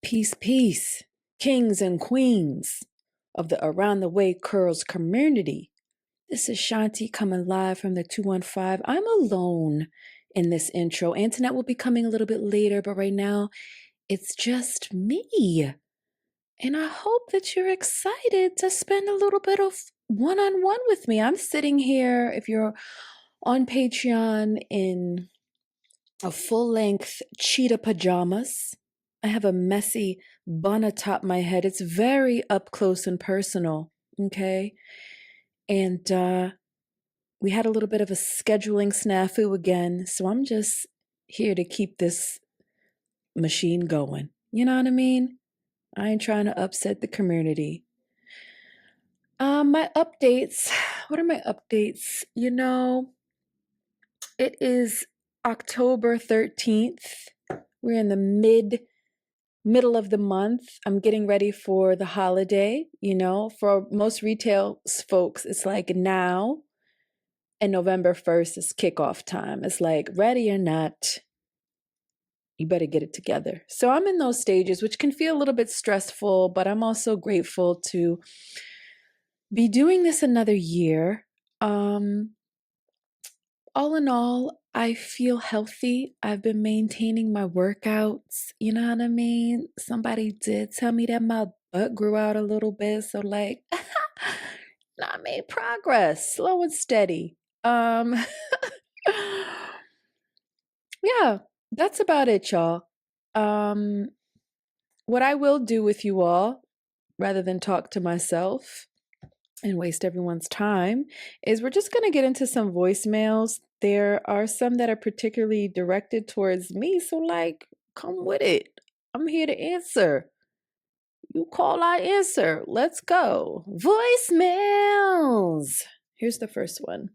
Peace, peace, kings and queens of the Around the Way Curls community. This is Shanti coming live from the 215. I'm alone in this intro. Antoinette will be coming a little bit later, but right now it's just me. And I hope that you're excited to spend a little bit of one-on-one with me. I'm sitting here, if you're on Patreon, in a full-length cheetah pajamas. I have a messy bun atop my head. It's very up close and personal, okay? And we had a little bit of a scheduling snafu again, so I'm just here to keep this machine going. You know what I mean? I ain't trying to upset the community. My updates. What are my updates? It is October 13th. We're in the middle of the month. I'm getting ready for the holiday. For most retail folks, it's like now, and November 1st is kickoff time. It's like, ready or not, you better get it together. So I'm in those stages, which can feel a little bit stressful, but I'm also grateful to be doing this another year. All in all, I feel healthy. I've been maintaining my workouts. You know what I mean? Somebody did tell me that my butt grew out a little bit. So I made progress, slow and steady. Yeah, that's about it, y'all. What I will do with you all, rather than talk to myself and waste everyone's time, is we're just going to get into some voicemails. There are some that are particularly directed towards me, so come with it. I'm here to answer. You call, I answer. Let's go. Voicemails. Here's the first one.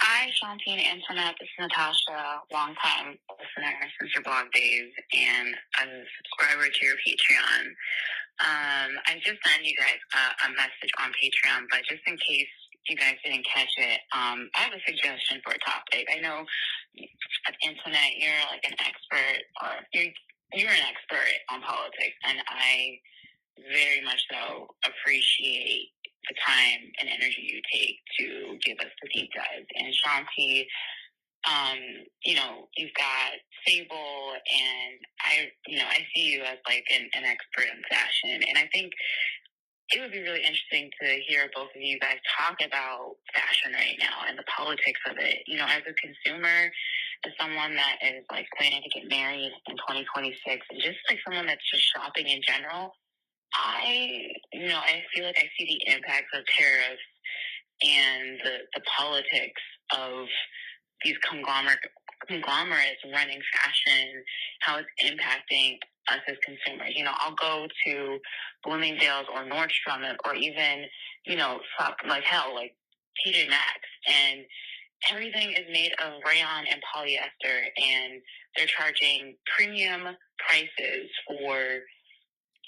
Hi, Shanti and Antoinette. This is Natasha, longtime listener since your blog days and a subscriber to your Patreon. I just sent you guys a message on Patreon, but just in case you guys didn't catch it, I have a suggestion for a topic. I know, Antoinette, you're like an expert, or you're an expert on politics, and I very much so appreciate the time and energy you take to give us the deep dives. And Shanti, you've got Sable, and I see you as like an expert in fashion. And I think it would be really interesting to hear both of you guys talk about fashion right now and the politics of it. As a consumer, as someone that is like planning to get married in 2026, and just like someone that's just shopping in general, I feel like I see the impacts of tariffs and the politics of these conglomerates running fashion, how it's impacting us as consumers. I'll go to Bloomingdale's or Nordstrom or even, like TJ Maxx, and everything is made of rayon and polyester, and they're charging premium prices for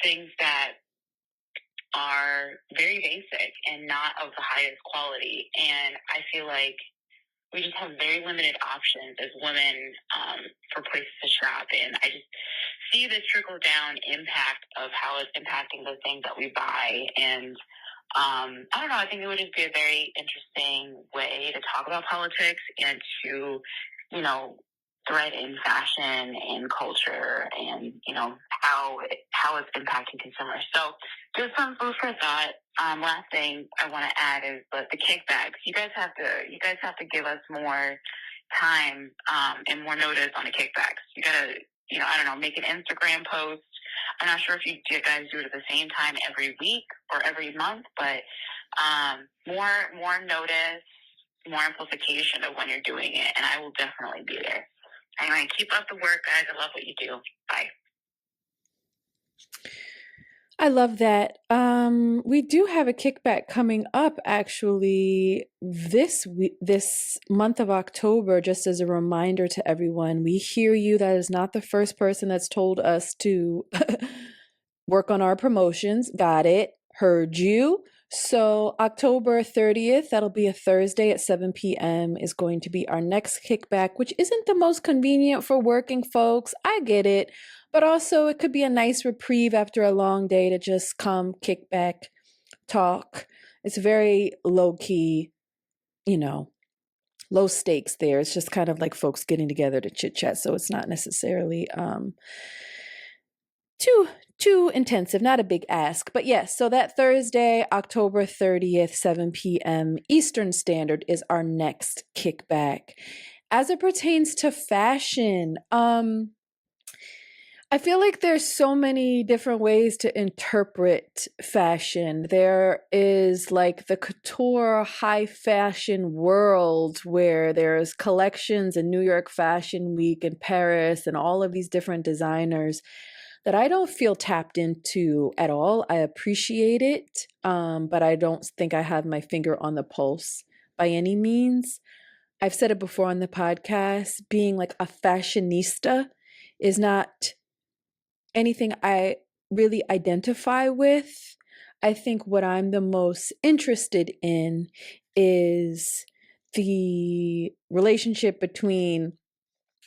things that are very basic and not of the highest quality. And I feel like we just have very limited options as women for places to shop. And I just see this trickle down impact of how it's impacting the things that we buy. And I don't know, I think it would just be a very interesting way to talk about politics and to, thread in fashion and culture and, how it's impacting consumers. So just some food for thought. Last thing I want to add is the kickbacks. You guys have to give us more time and more notice on the kickbacks. You gotta, I don't know, make an Instagram post. I'm not sure if you guys do it at the same time every week or every month, but more notice, more amplification of when you're doing it, and I will definitely be there. Anyway, keep up the work, guys. I love what you do. Bye. I love that. We do have a kickback coming up actually this month of October. Just as a reminder to everyone, we hear you. That is not the first person that's told us to work on our promotions. Got it. Heard you. So October 30th, that'll be a Thursday at 7 p.m. is going to be our next kickback, which isn't the most convenient for working folks. I get it. But also it could be a nice reprieve after a long day to just come, kick back, talk. It's very low key, low stakes there. It's just kind of like folks getting together to chit chat. So it's not necessarily too intensive, not a big ask. But yes, so that Thursday, October 30th, 7 p.m. Eastern Standard is our next kickback. As it pertains to fashion, I feel like there's so many different ways to interpret fashion. There is like the couture high fashion world where there's collections in New York Fashion Week and Paris and all of these different designers that I don't feel tapped into at all. I appreciate it, but I don't think I have my finger on the pulse by any means. I've said it before on the podcast, being like a fashionista is not anything I really identify with. I think what I'm the most interested in is the relationship between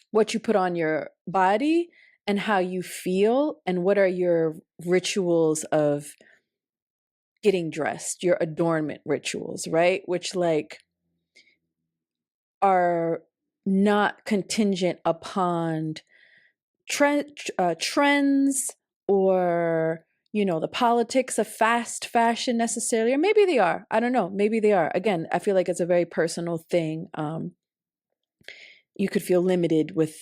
what you put on your body and how you feel, and what are your rituals of getting dressed, your adornment rituals, right? Which like are not contingent upon trends or the politics of fast fashion necessarily, or maybe they are. I don't know. Maybe they are. Again, I feel like it's a very personal thing. You could feel limited with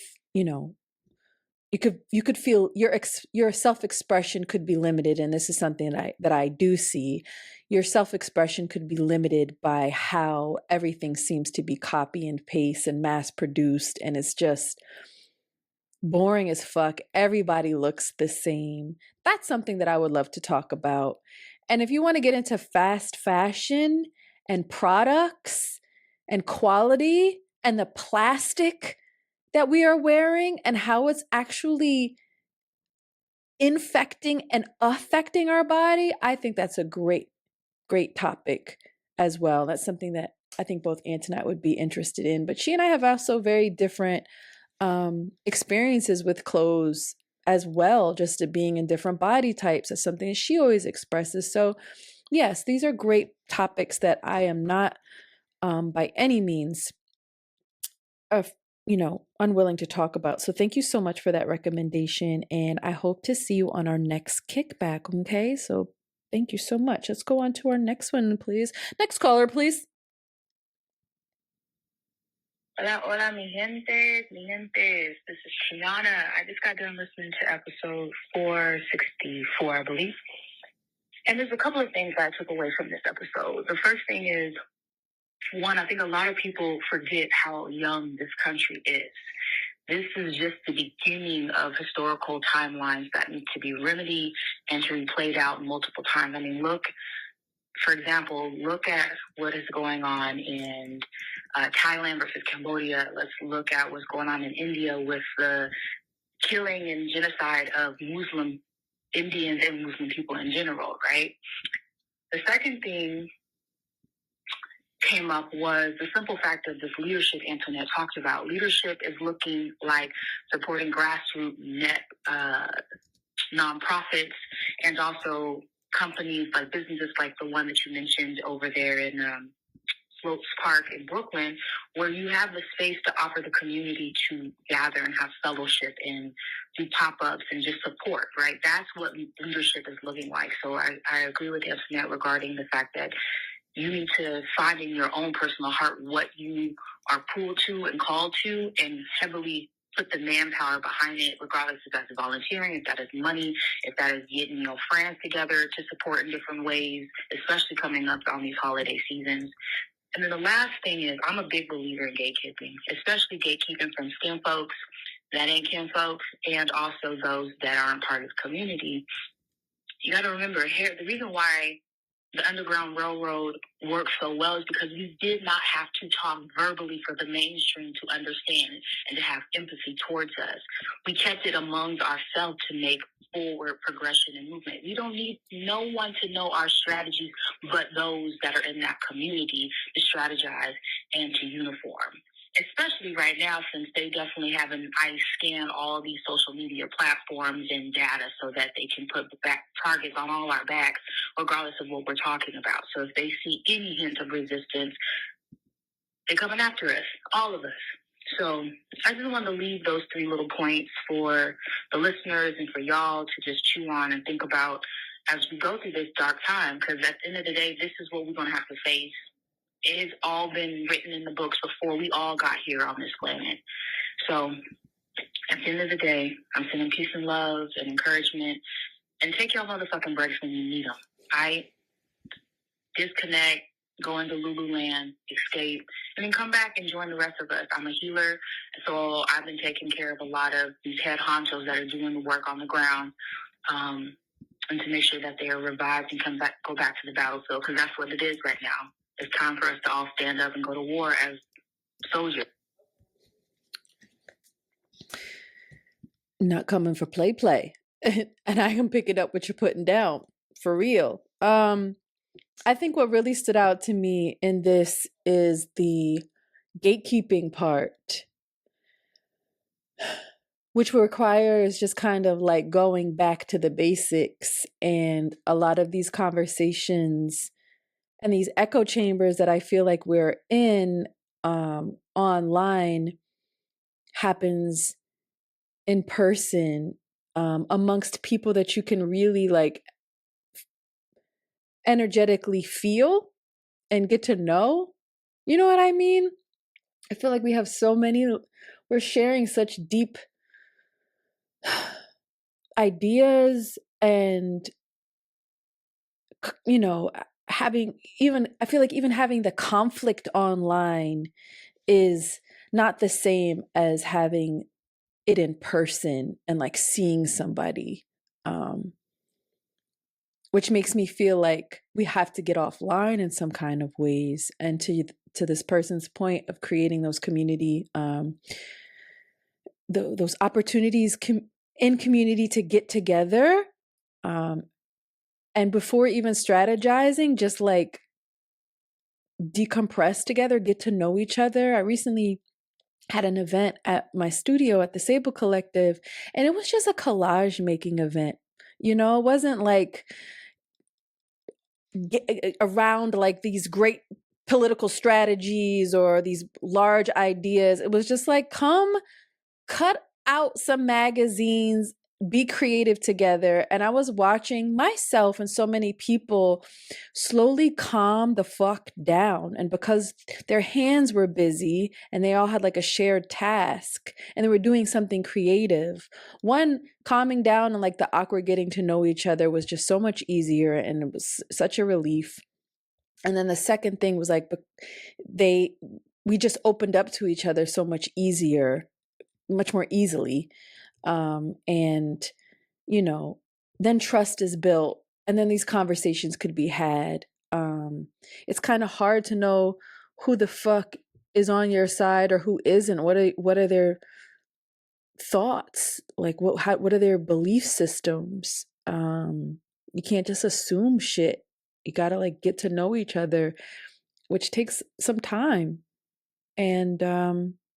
you could feel your self-expression could be limited, and this is something that I do see. Your self-expression could be limited by how everything seems to be copy and paste and mass produced, and it's just boring as fuck. Everybody looks the same. That's something that I would love to talk about. And if you want to get into fast fashion and products and quality and the plastic that we are wearing and how it's actually infecting and affecting our body, I think that's a great topic as well. That's something that I think both Antoinette would be interested in. But she and I have also very different experiences with clothes as well, just to being in different body types. Is something she always expresses. So yes, these are great topics that I am not by any means of unwilling to talk about. So thank you so much for that recommendation, and I hope to see you on our next kickback. Okay, so thank you so much. Let's go on to our next one, please. Next caller, please. Hola, hola, mi gente, mi gentes. This is Kiana. I just got done listening to episode 464, I believe. And there's a couple of things I took away from this episode. The first thing is, one, I think a lot of people forget how young this country is. This is just the beginning of historical timelines that need to be remedied and to be played out multiple times. I mean, for example, look at what is going on in Thailand versus Cambodia. Let's look at what's going on in India with the killing and genocide of Muslim Indians and Muslim people in general, right? The second thing came up was the simple fact of this leadership Antoinette talked about. Leadership is looking like supporting grassroots net nonprofits and also companies like businesses like the one that you mentioned over there in Slopes Park in Brooklyn, where you have the space to offer the community to gather and have fellowship and do pop-ups and just support, right? That's what leadership is looking like. So I agree with Antoinette regarding the fact that you need to find in your own personal heart what you are pulled to and called to, and heavily put the manpower behind it, regardless if that's volunteering, if that is money, if that is getting friends together to support in different ways, especially coming up on these holiday seasons. And then the last thing is, I'm a big believer in gatekeeping, especially gatekeeping from skin folks that ain't kin folks, and also those that aren't part of the community. You got to remember, here, the reason why the Underground Railroad worked so well is because we did not have to talk verbally for the mainstream to understand and to have empathy towards us. We kept it amongst ourselves to make forward progression and movement. We don't need no one to know our strategies but those that are in that community to strategize and to uniform. Especially right now, since they definitely have an eye scan all these social media platforms and data so that they can put back targets on all our backs, regardless of what we're talking about. So if they see any hint of resistance, they're coming after us, all of us. So I just want to leave those 3 little points for the listeners and for y'all to just chew on and think about as we go through this dark time, because at the end of the day, this is what we're going to have to face. It has all been written in the books before we all got here on this planet. So at the end of the day, I'm sending peace and love and encouragement, and take your motherfucking breaks when you need them. Disconnect, go into Lululand, escape, and then come back and join the rest of us. I'm a healer, so I've been taking care of a lot of these head honchos that are doing the work on the ground, and to make sure that they are revived and go back to the battlefield, because that's what it is right now. It's time for us to all stand up and go to war as soldiers. Not coming for play. And I can pick it up what you're putting down, for real. I think what really stood out to me in this is the gatekeeping part, which requires just kind of like going back to the basics. And a lot of these conversations and these echo chambers that I feel like we're in online happens in person, amongst people that you can really like energetically feel and get to know. You know what I mean? I feel like we have we're sharing such deep ideas, and, you know, I feel like even having the conflict online is not the same as having it in person and like seeing somebody, which makes me feel like we have to get offline in some kind of ways. And to this person's point of creating those community, those opportunities in community to get together, and before even strategizing, just like decompress together, get to know each other. I recently had an event at my studio at the Sable Collective, and it was just a collage making event. You know, it wasn't like around like these great political strategies or these large ideas. It was just like, come cut out some magazines, be creative together. And I was watching myself and so many people slowly calm the fuck down. And because their hands were busy and they all had like a shared task and they were doing something creative, one, calming down and like the awkward getting to know each other was just so much easier, and it was such a relief. And then the second thing was like, we just opened up to each other so much more easily. And, you know, then trust is built, and then these conversations could be had. It's kind of hard to know who the fuck is on your side or who isn't. What are their thoughts? Like what are their belief systems? You can't just assume shit. You gotta like get to know each other, which takes some time, and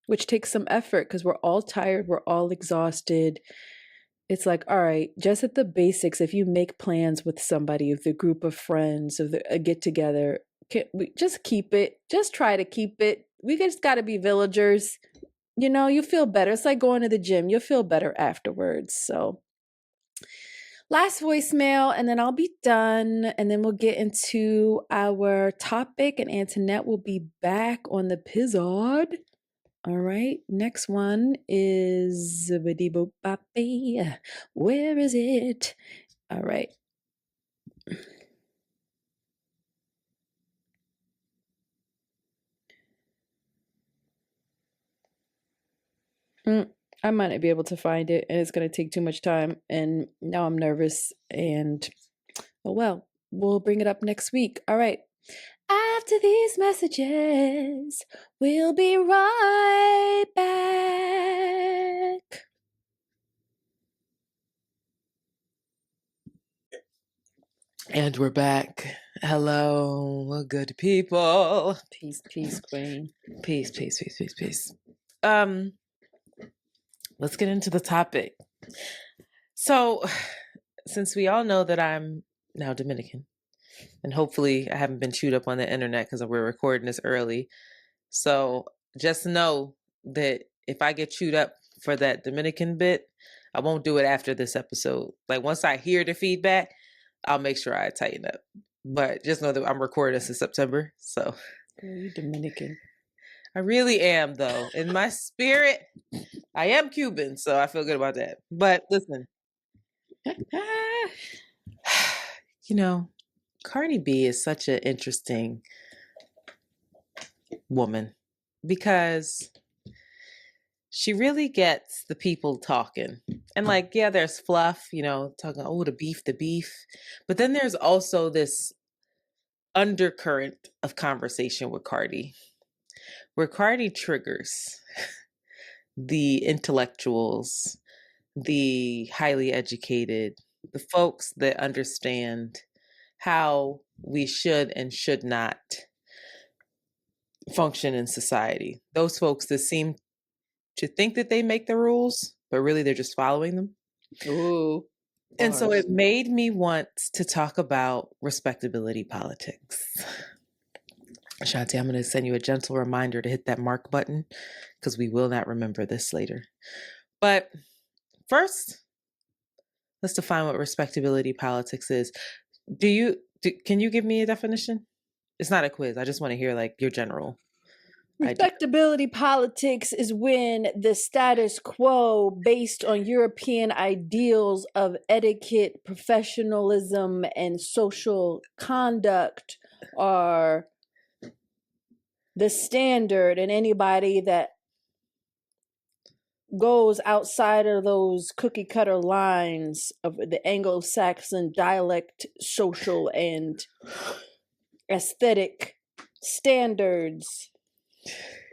which takes some effort, because we're all tired, we're all exhausted. It's like, all right, just at the basics, if you make plans with somebody, with a group of friends, of a get together, we just keep it, just try to keep it. We just got to be villagers. You know, you feel better. It's like going to the gym. You'll feel better afterwards. So last voicemail, and then I'll be done, and then we'll get into our topic, and Antoinette will be back on the Pizzod. All right, next one is where is it? All right. I might not be able to find it, and it's going to take too much time, and now I'm nervous, and oh well, we'll bring it up next week. All right. After these messages, we'll be right back. And we're back. Hello, good people. Peace, peace, queen. Peace, peace, peace, peace, peace. Let's get into the topic. So, since we all know that I'm now Dominican, and hopefully I haven't been chewed up on the internet because we're recording this early. So just know that if I get chewed up for that Dominican bit, I won't do it after this episode. Like once I hear the feedback, I'll make sure I tighten up. But just know that I'm recording this in September. So Girl, you Dominican. I really am, though. In my spirit, I am Cuban, so I feel good about that. But listen, you know, Cardi B is such an interesting woman because she really gets the people talking. And like, yeah, there's fluff, talking, oh, the beef. But then there's also this undercurrent of conversation with Cardi, where Cardi triggers the intellectuals, the highly educated, the folks that understand how we should and should not function in society. Those folks that seem to think that they make the rules, but really they're just following them. Ooh. And so it made me want to talk about respectability politics. Shanti, I'm going to send you a gentle reminder to hit that mark button because we will not remember this later. But first, let's define what respectability politics is. Can you give me a definition? It's not a quiz. I just want to hear like your general Respectability politics is when the status quo based on European ideals of etiquette, professionalism, and social conduct are the standard, and anybody that goes outside of those cookie cutter lines of the Anglo-Saxon dialect, social, and aesthetic standards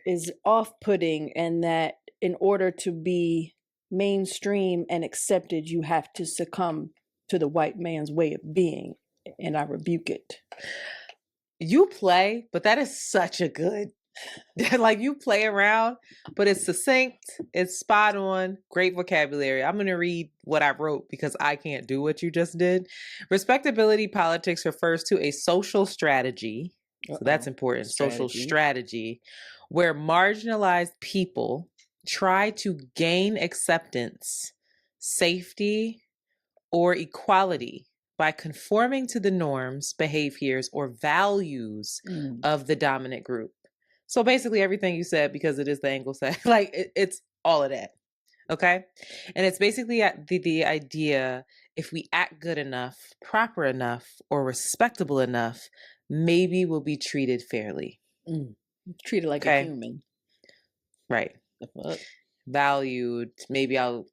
is off-putting, and that in order to be mainstream and accepted, you have to succumb to the white man's way of being, and I rebuke it. You play, but that is such a good, like you play around, but it's succinct, it's spot on, great vocabulary. I'm going to read what I wrote because I can't do what you just did. Respectability politics refers to a social strategy. So that's important. Social strategy where marginalized people try to gain acceptance, safety, or equality by conforming to the norms, behaviors, or values of the dominant group. So basically everything you said, because it is the Anglo-Saxon, like it's all of that. Okay. And it's basically the idea, if we act good enough, proper enough, or respectable enough, maybe we'll be treated fairly. Treated like a human. Right. Valued, maybe I'll,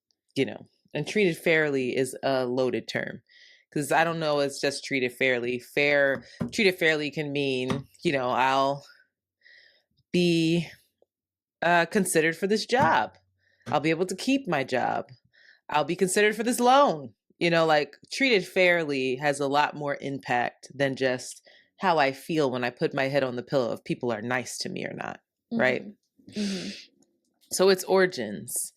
and treated fairly is a loaded term. Because I don't know, it's just treated fairly. Treated fairly can mean, I'll be considered for this job. I'll be able to keep my job. I'll be considered for this loan. Like treated fairly has a lot more impact than just how I feel when I put my head on the pillow if people are nice to me or not, right? Mm-hmm. So its origins.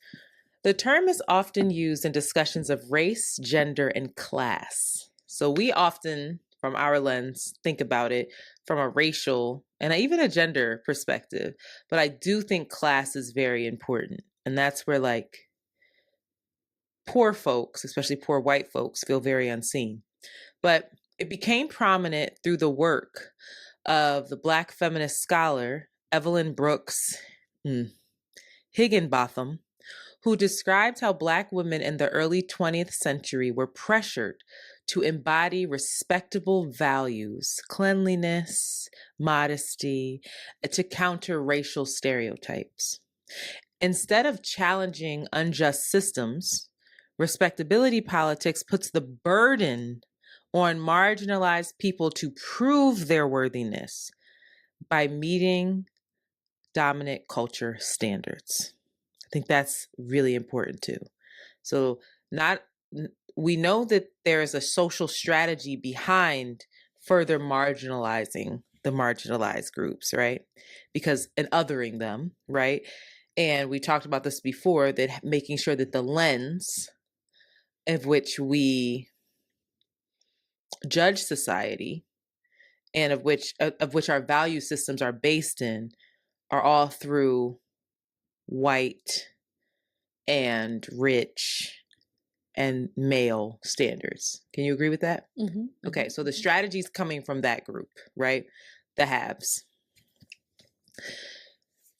The term is often used in discussions of race, gender, and class. So we often, from our lens, think about it from a racial and even a gender perspective. But I do think class is very important. And that's where like poor folks, especially poor white folks, feel very unseen. But it became prominent through the work of the Black feminist scholar Evelyn Brooks Higginbotham, who described how Black women in the early 20th century were pressured to embody respectable values, cleanliness, modesty, to counter racial stereotypes. Instead of challenging unjust systems, respectability politics puts the burden on marginalized people to prove their worthiness by meeting dominant culture standards. I think that's really important too. So not we know that there is a social strategy behind further marginalizing the marginalized groups, right? Because and othering them, right? And we talked about this before, that making sure that the lens of which we judge society and of which our value systems are based in are all through white and rich and male standards. Can you agree with that? Mm-hmm. Okay, so the strategy is coming from that group, right? The haves.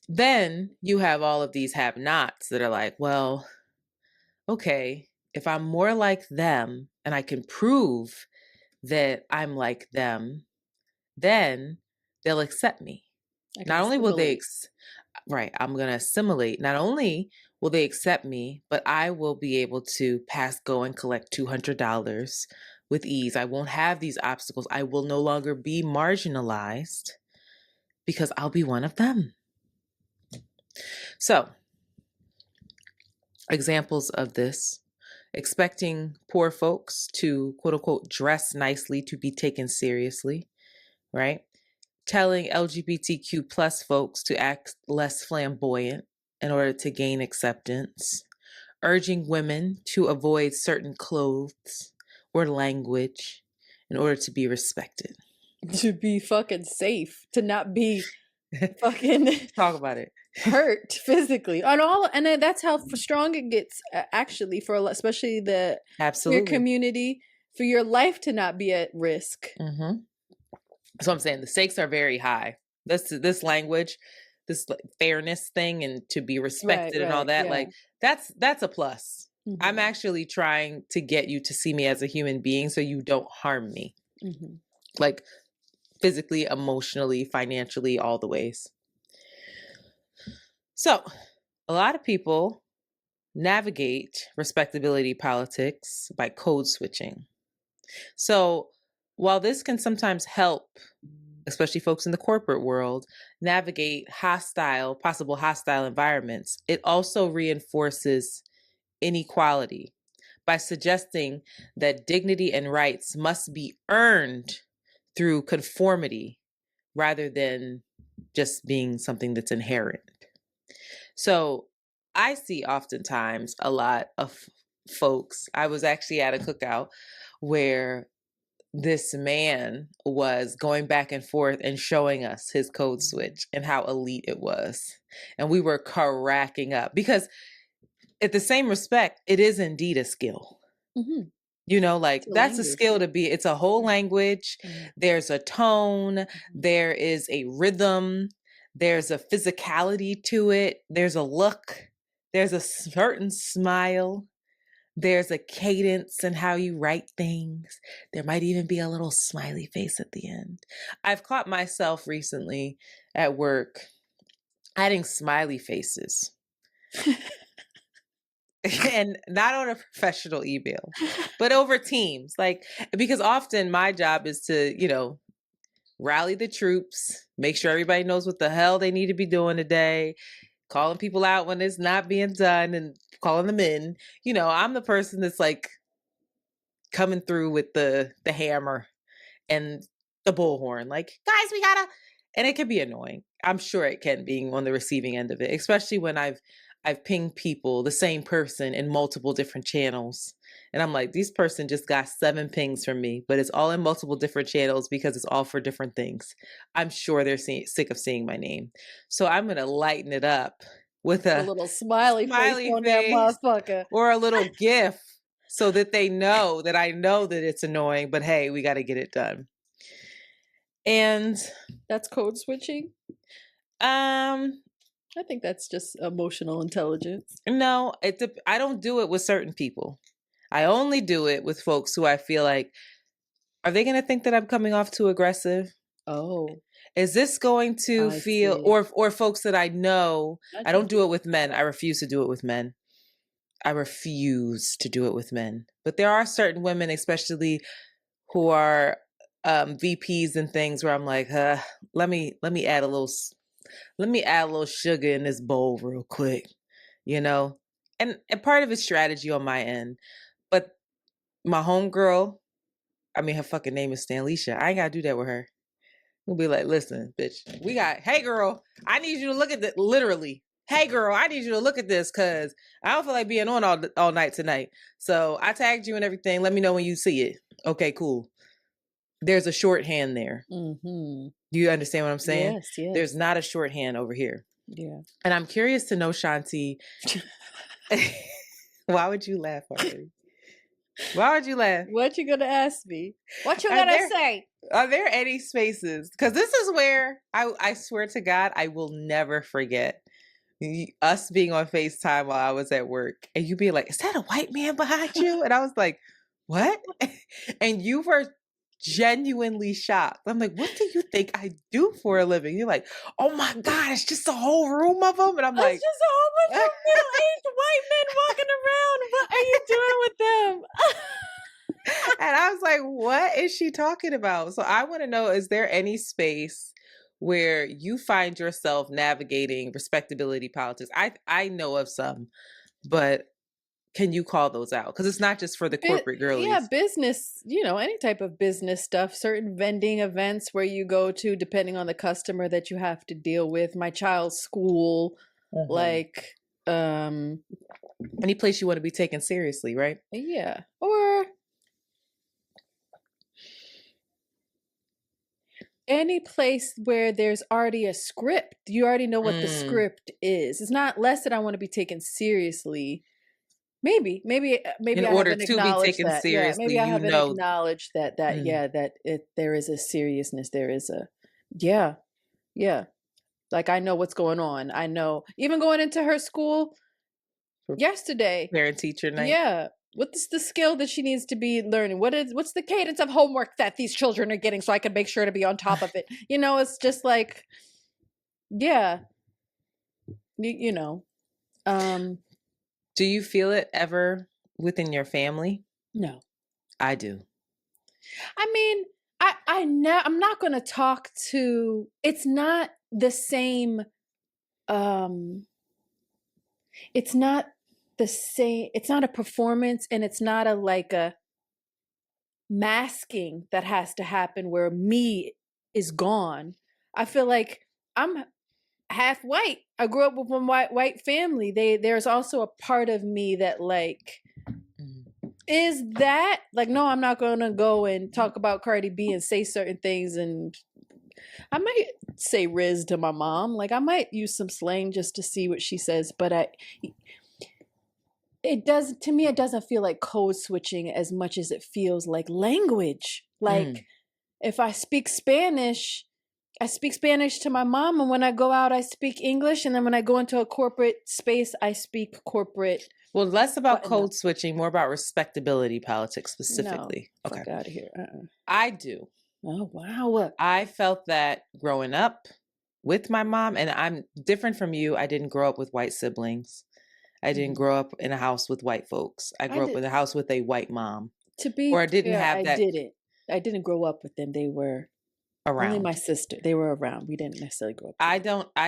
Then you have all of these have-nots that are like, well, okay, if I'm more like them and I can prove that I'm like them, then they'll accept me. Not only will they, right, I'm going to assimilate. Not only will they accept me, but I will be able to pass go and collect $200 with ease. I won't have these obstacles. I will no longer be marginalized because I'll be one of them. So, examples of this: expecting poor folks to quote unquote dress nicely to be taken seriously, right? Telling LGBTQ plus folks to act less flamboyant in order to gain acceptance, urging women to avoid certain clothes or language in order to be respected. To be fucking safe, to not be fucking talk about it, hurt physically, and that's how strong it gets. Actually, for especially the queer community, for your life to not be at risk. Mm-hmm. So I'm saying the stakes are very high. This language, this fairness thing, and to be respected and all that, yeah. Like that's a plus. Mm-hmm. I'm actually trying to get you to see me as a human being so you don't harm me. Mm-hmm. Like physically, emotionally, financially, all the ways. So a lot of people navigate respectability politics by code switching. So while this can sometimes help, especially folks in the corporate world, navigate possible hostile environments, it also reinforces inequality by suggesting that dignity and rights must be earned through conformity rather than just being something that's inherent. So I see oftentimes a lot of folks. I was actually at a cookout where this man was going back and forth and showing us his code switch and how elite it was. And we were cracking up because at the same respect, it is indeed a skill. Mm-hmm. You know, like that's language. A skill to be, it's a whole language. Mm-hmm. There's a tone, mm-hmm. There is a rhythm, there's a physicality to it, there's a look, there's a certain smile. There's a cadence in how you write things. There might even be a little smiley face at the end. I've caught myself recently at work adding smiley faces. And not on a professional email, but over Teams. Like, because often my job is to, rally the troops, make sure everybody knows what the hell they need to be doing today, calling people out when it's not being done and calling them in. I'm the person that's like coming through with the hammer and the bullhorn, like, guys, we gotta, and it can be annoying. I'm sure it can, being on the receiving end of it, especially when I've pinged people, the same person, in multiple different channels. And I'm like, this person just got 7 pings from me, but it's all in multiple different channels because it's all for different things. I'm sure they're sick of seeing my name. So I'm going to lighten it up with a little smiley face on that motherfucker. Or a little GIF so that they know that I know that it's annoying, but hey, we got to get it done. And that's code switching? I think that's just emotional intelligence. No, I don't do it with certain people. I only do it with folks who I feel like, are they going to think that I'm coming off too aggressive? Oh. Is this going to feel, or folks that I know, I don't do it with men. I refuse to do it with men. I refuse to do it with men. But there are certain women, especially who are VPs and things, where I'm like, let me add a little sugar in this bowl real quick, and part of it's strategy on my end. But my homegirl, I mean, her fucking name is Stanlisha. I ain't gotta do that with her. We'll be like, listen, bitch, hey girl, I need you to look at this. Literally, hey girl, I need you to look at this because I don't feel like being on all night tonight. So I tagged you and everything. Let me know when you see it. Okay, cool. There's a shorthand there. Mm-hmm. Do you understand what I'm saying? Yes, yes. There's not a shorthand over here. Yeah. And I'm curious to know, Shanti, why would you laugh already? Why would you laugh? What you gonna ask me? What you gonna say? Are there any spaces? Because this is where I swear to God, I will never forget us being on FaceTime while I was at work. And you being like, is that a white man behind you? And I was like, what? And you were genuinely shocked. I'm like, what do you think I do for a living? You're like, oh my God, it's just a whole room of them. And I'm like, it's just a whole bunch of middle-aged white men walking around. What are you doing with them? and I was like, what is she talking about? So I want to know, is there any space where you find yourself navigating respectability politics? I know of some, but can you call those out? Because it's not just for the corporate girlies. Yeah, business, any type of business stuff, certain vending events where you go to, depending on the customer that you have to deal with. My child's school, like, any place you want to be taken seriously, right? Yeah. Or any place where there's already a script. You already know what the script is. It's not less that I want to be taken seriously. Maybe in I order haven't to be taken that. seriously, Yeah, maybe I haven't acknowledged that there is a seriousness. There is a yeah. Like I know what's going on. I know even going into her school yesterday. Parent teacher night. Yeah. What's the skill that she needs to be learning? What's the cadence of homework that these children are getting so I can make sure to be on top of it? It's just like, yeah, Do you feel it ever within your family? No. I do. I mean, I'm not going to talk to, it's not the same, it's not the same, it's not a performance and it's not a masking that has to happen where me is gone. I feel like I'm half white. I grew up with a white family. There's also a part of me that is that no, I'm not going to go and talk about Cardi B and say certain things, and I might say Riz to my mom. Like I might use some slang just to see what she says, but it doesn't feel like code switching as much as it feels like language. Like if I speak Spanish to my mom, and when I go out I speak English, and then when I go into a corporate space I speak corporate. Well, less about code switching, more about respectability politics specifically. No, fuck out of here. I do. Oh wow. I felt that growing up with my mom, and I'm different from you. I didn't grow up with white siblings. I didn't grow up in a house with white folks. I grew up in a house with a white mom. To be or I didn't fair, have that. I didn't grow up with them. They were around. Only my sister. They were around. We didn't necessarily grow up. I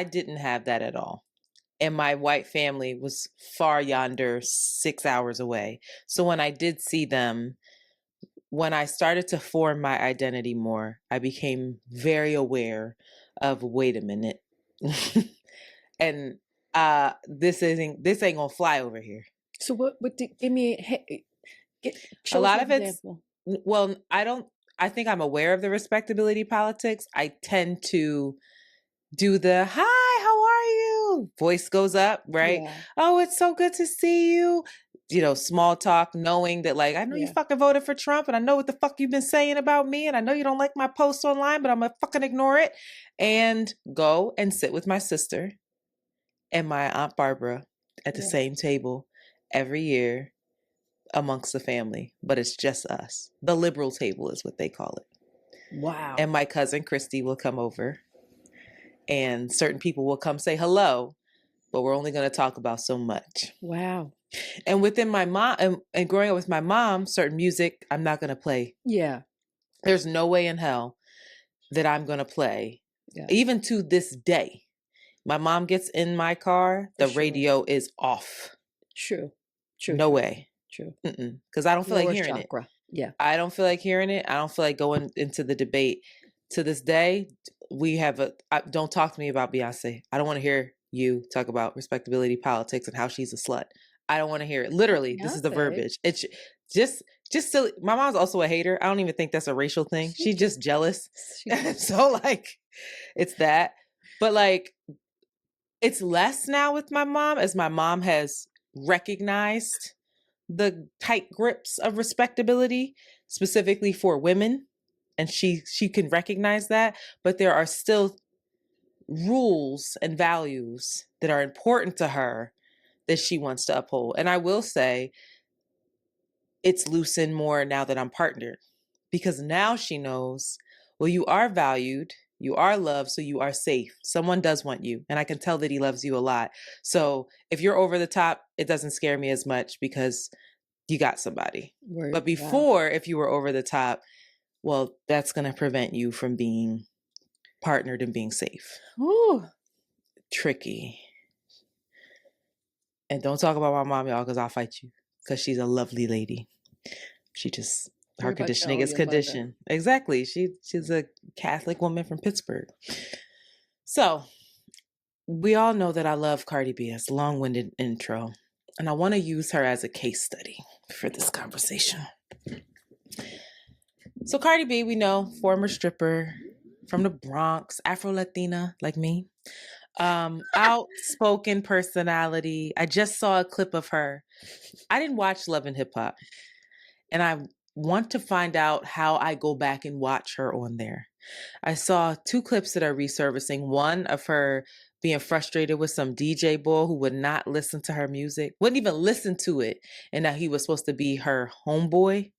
didn't have that at all. And my white family was far yonder, 6 hours away. So when I did see them, when I started to form my identity more, I became very aware of, wait a minute. And this ain't gonna fly over here. So what give me a lot of it's, well, I think I'm aware of the respectability politics. I tend to do the hi, how are you? Voice goes up, right? Yeah. Oh, it's so good to see you. Small talk, knowing that I know you fucking voted for Trump, and I know what the fuck you've been saying about me, and I know you don't like my posts online, but I'm gonna fucking ignore it and go and sit with my sister and my Aunt Barbara at the same table every year amongst the family, but it's just us. The liberal table is what they call it. Wow. And my cousin Christy will come over, and certain people will come say hello, but we're only going to talk about so much. Wow. And within my mom and growing up with my mom, certain music I'm not going to play. Yeah. There's no way in hell that I'm going to play. Yeah. Even to this day, my mom gets in my car, the radio is off. True. No way. True. Because I don't feel like Lower hearing chakra. Yeah. I don't feel like hearing it. I don't feel like going into the debate. To this day, we have don't talk to me about Beyonce. I don't want to hear you talk about respectability, politics, and how she's a slut. I don't want to hear it. Literally, this is the Beyonce. verbiage. It's just silly. My mom's also a hater. I don't even think that's a racial thing. She's just jealous. So like, it's that. But like, it's less now with my mom as my mom has recognized the tight grips of respectability, specifically for women. And she can recognize that, but there are still rules and values that are important to her that she wants to uphold. And I will say it's loosened more now that I'm partnered, because now she knows, well, you are valued, you are loved, so you are safe. Someone does want you, and I can tell that he loves you a lot. So if you're over the top, it doesn't scare me as much because you got somebody. Word. But before, if you were over the top, well, that's going to prevent you from being partnered and being safe. Ooh. Tricky. And don't talk about my mom, y'all, because I'll fight you. Because she's a lovely lady. She just, her conditioning is conditioned. Exactly. She's a Catholic woman from Pittsburgh. So we all know that I love Cardi B. It's a long-winded intro. And I want to use her as a case study for this conversation. So Cardi B, we know, former stripper from the Bronx, Afro-Latina like me. Outspoken personality. I just saw a clip of her. I didn't watch Love and Hip Hop, and I want to find out how I go back and watch her on there. I saw 2 clips that are resurfacing. One of her being frustrated with some DJ boy who would not listen to her music, wouldn't even listen to it, and that he was supposed to be her homeboy.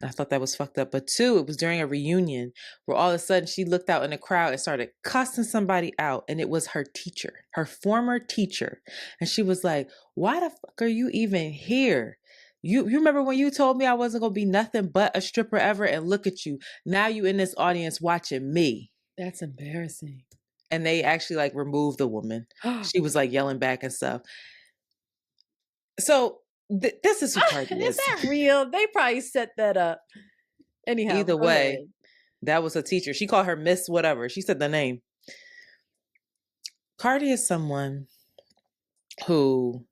I thought that was fucked up. But 2, it was during a reunion where all of a sudden she looked out in the crowd and started cussing somebody out. And it was her teacher, her former teacher. And she was like, why the fuck are you even here? You remember when you told me I wasn't going to be nothing but a stripper ever? And look at you. Now you in this audience watching me. That's embarrassing. And they actually like removed the woman. She was like yelling back and stuff. So this is who Cardi is. Is that real? They probably set that up. Anyhow, either way, that was a teacher. She called her Miss whatever. She said the name. Cardi is someone who,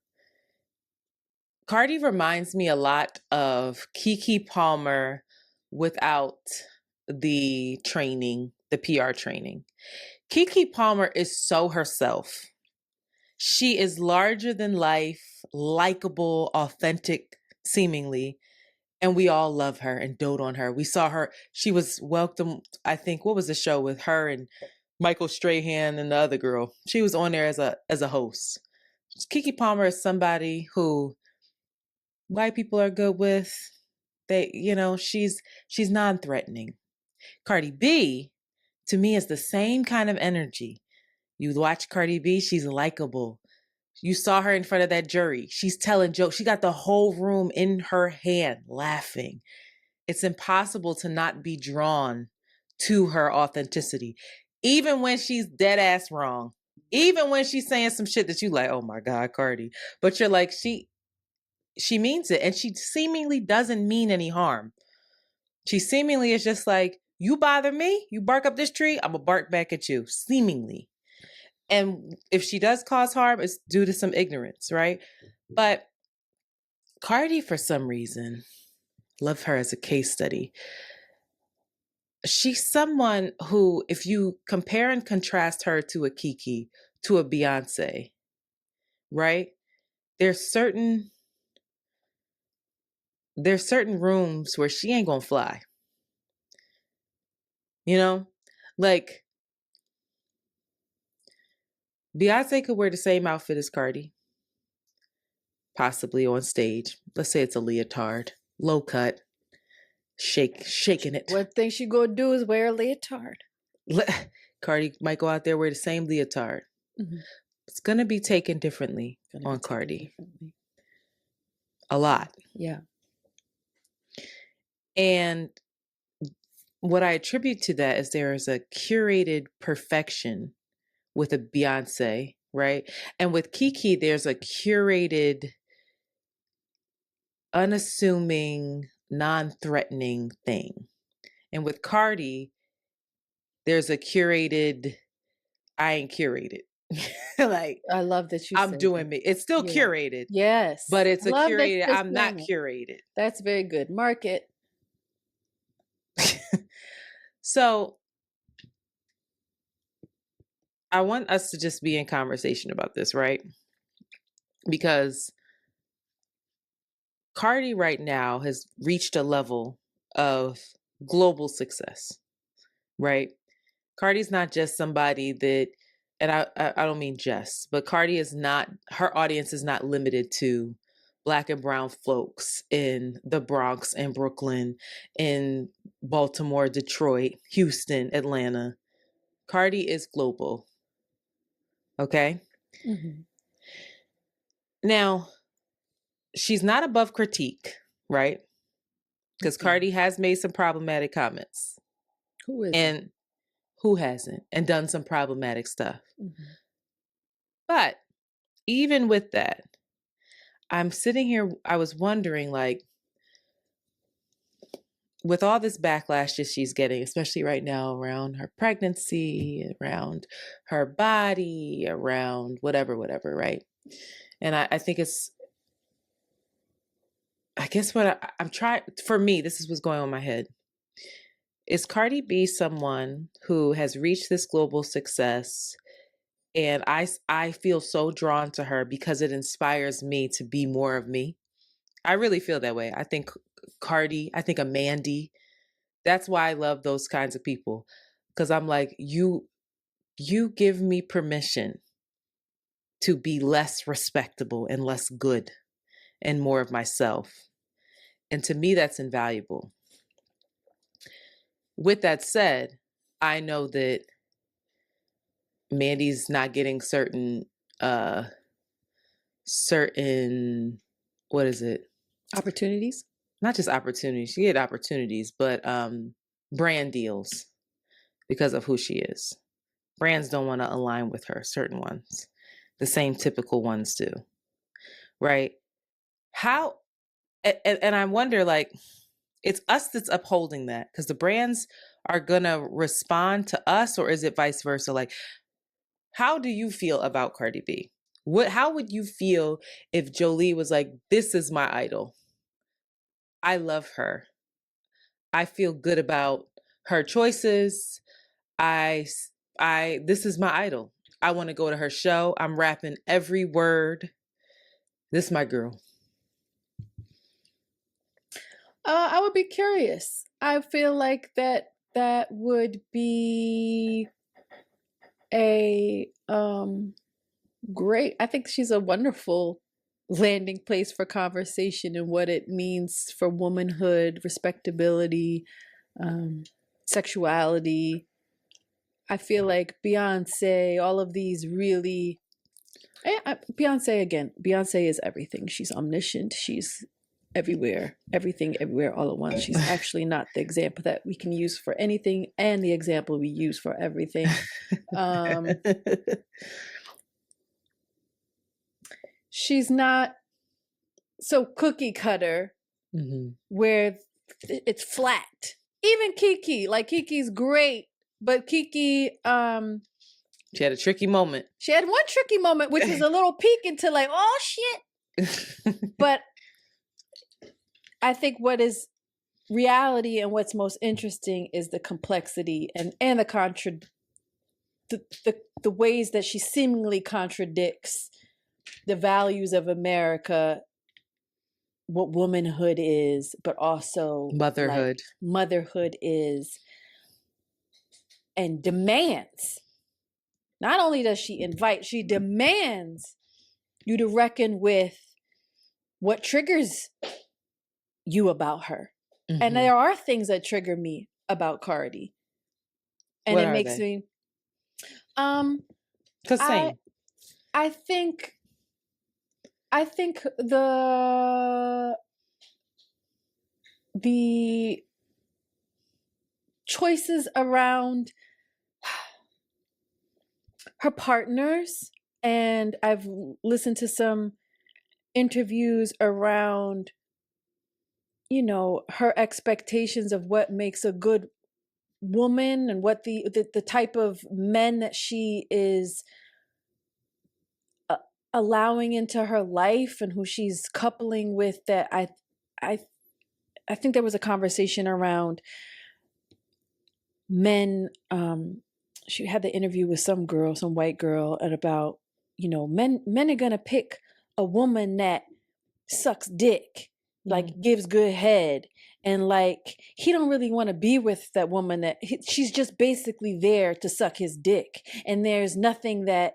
Cardi reminds me a lot of Keke Palmer without the training, the PR training. Keke Palmer is so herself. She is larger than life, likable, authentic, seemingly. And we all love her and dote on her. We saw her. She was welcomed, I think, what was the show with her and Michael Strahan and the other girl? She was on there as a host. Keke Palmer is somebody who white people are good with. They, she's non-threatening. Cardi B, to me, is the same kind of energy. You watch Cardi B, she's likable. You saw her in front of that jury. She's telling jokes. She got the whole room in her hand laughing. It's impossible to not be drawn to her authenticity. Even when she's dead ass wrong. Even when she's saying some shit that you like, oh my God, Cardi. But you're like, she means it. And she seemingly doesn't mean any harm. She seemingly is just like, you bother me, you bark up this tree, I'm gonna bark back at you. Seemingly. And if she does cause harm, it's due to some ignorance, right? But Cardi, for some reason, love her as a case study. She's someone who, if you compare and contrast her to a Keke, to a Beyonce, right? There's certain rooms where she ain't gonna fly. Like Beyonce could wear the same outfit as Cardi, possibly on stage. Let's say it's a leotard, low cut, shaking it. One thing she gonna do is wear a leotard. Cardi might go out there wear the same leotard. Mm-hmm. It's gonna be taken differently on Cardi. A lot. Yeah. And what I attribute to that is there is a curated perfection with a Beyonce, right? And with Keke, there's a curated unassuming, non-threatening thing. And with Cardi, there's a curated, I ain't curated. Like, I love that you I'm said doing that. me. It's still Yeah. curated, Yes. but it's a Love that curated, you're I'm not saying that. curated. That's very good. Market. So I want us to just be in conversation about this, right? Because Cardi right now has reached a level of global success, right? Cardi's not just somebody that, and I don't mean just, but Cardi is not, her audience is not limited to Black and brown folks in the Bronx and Brooklyn, in Baltimore, Detroit, Houston, Atlanta. Cardi is global. Okay. Mm-hmm. Now, she's not above critique, right? Because Cardi has made some problematic comments. Who is And who hasn't? And done some problematic stuff. Mm-hmm. But even with that, I'm sitting here, I was wondering, like, with all this backlash that she's getting, especially right now around her pregnancy, around her body, around whatever, right? And I think it's, I guess what I'm trying, for me, this is what's going on in my head. Is Cardi B someone who has reached this global success, and I feel so drawn to her because it inspires me to be more of me? I really feel that way. I think Cardi, I think Mandy. That's why I love those kinds of people, because I'm like, you give me permission to be less respectable and less good and more of myself. And to me, that's invaluable. With that said, I know that Mandy's not getting certain what is it? Opportunities? Not just opportunities. She get opportunities, but brand deals because of who she is. Brands don't want to align with her, certain ones. The same typical ones do. Right? How and I wonder, like, it's us that's upholding that, because the brands are gonna respond to us, or is it vice versa? Like, how do you feel about Cardi B? How would you feel if Jolie was like, this is my idol? I love her. I feel good about her choices. I this is my idol. I want to go to her show. I'm rapping every word. This is my girl. I would be curious. I feel like that would be a great. I think she's a wonderful landing place for conversation and what it means for womanhood, respectability, sexuality. I feel like Beyonce, all of these really. Beyonce again. Beyonce is everything. She's omniscient. She's everywhere, everything, everywhere, all at once. She's actually not the example that we can use for anything, and the example we use for everything. She's not so cookie cutter, where it's flat. Even Kiki, like Kiki's great, but Kiki, she had a tricky moment. She had one tricky moment, which was a little peek into like, oh shit. But I think what is reality and what's most interesting is the complexity and the ways that she seemingly contradicts the values of America, what womanhood is, but also motherhood. Like, motherhood is, and demands. Not only does she invite, she demands you to reckon with what triggers you about her. Mm-hmm. And there are things that trigger me about Cardi. And what it makes they? Me I think the choices around her partners, and I've listened to some interviews around you know, her expectations of what makes a good woman and what the type of men that she is allowing into her life and who she's coupling with, that I I think there was a conversation around men. She had the interview with some girl, some white girl, and about, you know, men are gonna pick a woman that sucks dick, like gives good head, and like he don't really want to be with that woman that she's just basically there to suck his dick, and there's nothing that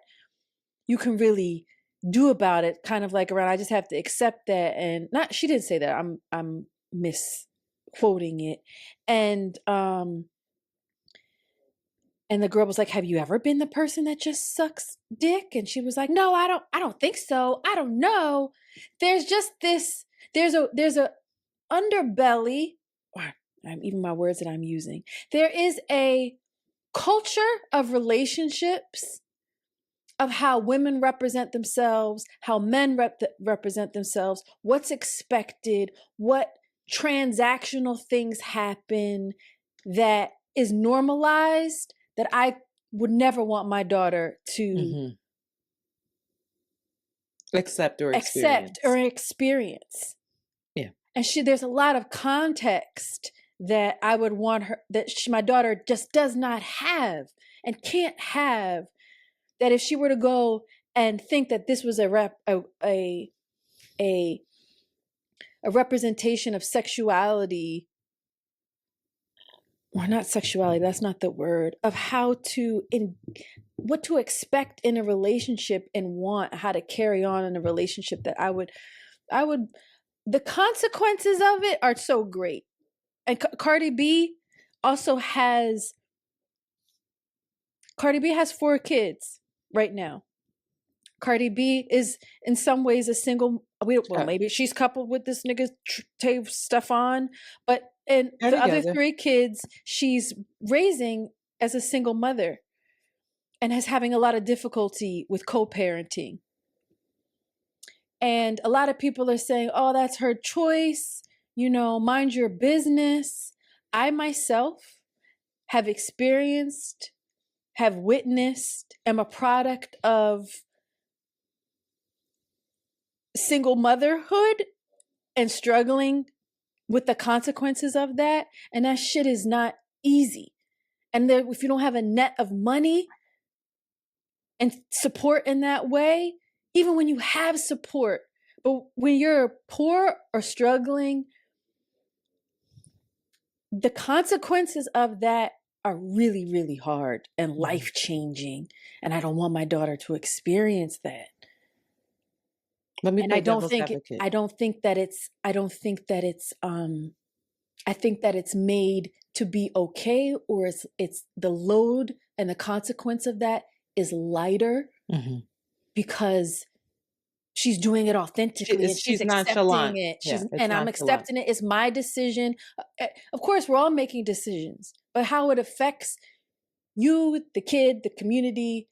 you can really do about it. Kind of like around, I just have to accept that. And not, she didn't say that. I'm misquoting it. And the girl was like, have you ever been the person that just sucks dick? And she was like, no, I don't think so. I don't know. There's just this, there's a underbelly, or even my words that I'm using. There is a culture of relationships, of how women represent themselves, how men represent themselves, what's expected, what transactional things happen, that is normalized, that I would never want my daughter to accept or experience. Yeah. And there's a lot of context that I would want her, that my daughter just does not have and can't have, that if she were to go and think that this was a representation of sexuality, or not sexuality, that's not the word, of how to what to expect in a relationship and want how to carry on in a relationship, that I would the consequences of it are so great. And Cardi B has 4 kids right now. Cardi B is in some ways a single. Well, maybe she's coupled with this nigga Tay Stefan, but and the other 3 kids she's raising as a single mother, and is having a lot of difficulty with co-parenting. And a lot of people are saying, "Oh, that's her choice. You know, mind your business." I myself have experienced, have witnessed, am a product of single motherhood and struggling with the consequences of that. And that shit is not easy. And if you don't have a net of money and support in that way, even when you have support, but when you're poor or struggling, the consequences of that are really, really hard and life-changing. And I don't want my daughter to experience that. Let me And play devil's advocate. I think that it's made to be okay, or it's the load and the consequence of that is lighter because she's doing it authentically and she's accepting nonchalant. it. I'm accepting it. It's my decision. Of course, we're all making decisions, but how it affects you, the kid, the community,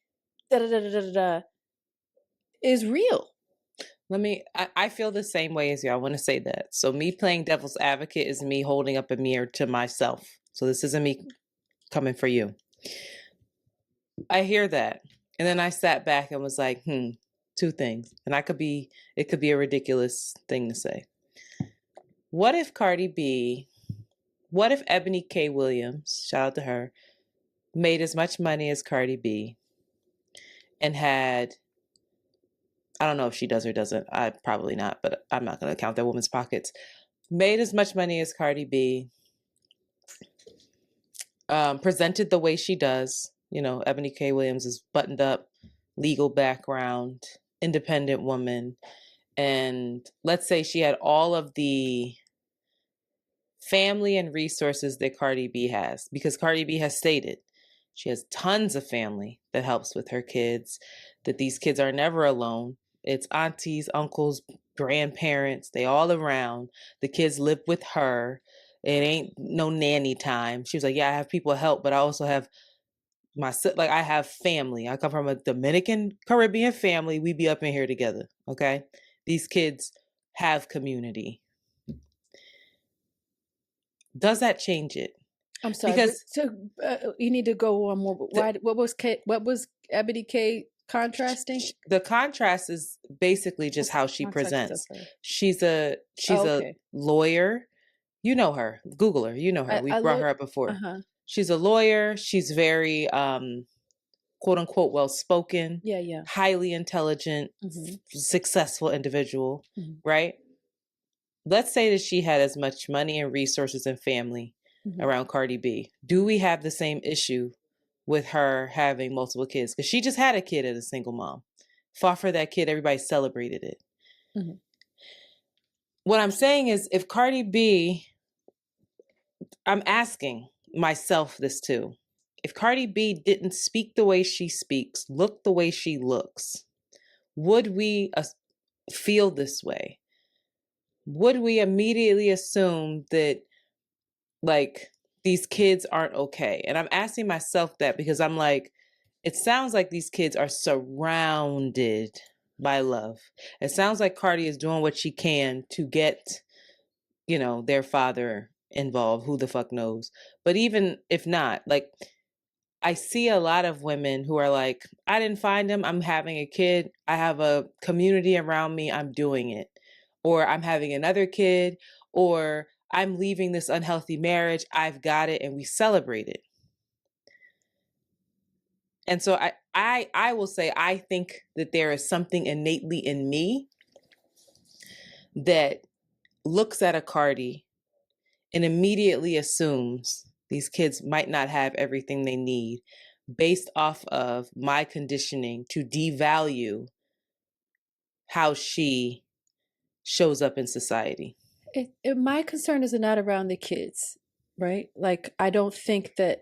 is real. I feel the same way as you. I want to say that. So me playing devil's advocate is me holding up a mirror to myself. So this isn't me coming for you. I hear that. And then I sat back and was like, 2 things. And it could be a ridiculous thing to say. What if Ebony K. Williams, shout out to her, made as much money as Cardi B and had, I don't know if she does or doesn't, probably not, but I'm not going to count that woman's pockets, made as much money as Cardi B, presented the way she does. You know, Ebony K. Williams is buttoned up, legal background, independent woman. And let's say she had all of the family and resources that Cardi B has, because Cardi B has stated she has tons of family that helps with her kids, that these kids are never alone. It's aunties, uncles, grandparents, they all around. The kids live with her. It ain't no nanny time. She was like, yeah, I have people help, but I also have I have family. I come from a Dominican Caribbean family. We be up in here together. Okay. These kids have community. Does that change it? I'm sorry, Because you need to go on more. Why? What was Ebony K contrasting? the contrast is basically just how she presents. She's a lawyer. You know her. Google her. You know her. We've brought her up before. She's a lawyer. She's very quote unquote well spoken. Yeah. Highly intelligent, successful individual, right? Let's say that she had as much money and resources and family around Cardi B. Do we have the same issue with her having multiple kids? Because she just had a kid as a single mom. Fought for that kid. Everybody celebrated it. What I'm saying is, if Cardi B, I'm asking myself this too. If Cardi B didn't speak the way she speaks, look the way she looks, would we feel this way? Would we immediately assume that like these kids aren't okay? And I'm asking myself that because I'm like, it sounds like these kids are surrounded by love. It sounds like Cardi is doing what she can to get, their father involved. Who the fuck knows? But even if not, like, I see a lot of women who are like, I didn't find him. I'm having a kid. I have a community around me. I'm doing it. Or I'm having another kid. Or I'm leaving this unhealthy marriage. I've got it. And we celebrate it. And so I will say, I think that there is something innately in me that looks at a Cardi and immediately assumes these kids might not have everything they need based off of my conditioning to devalue how she shows up in society. My concern is not around the kids, right? Like, I don't think that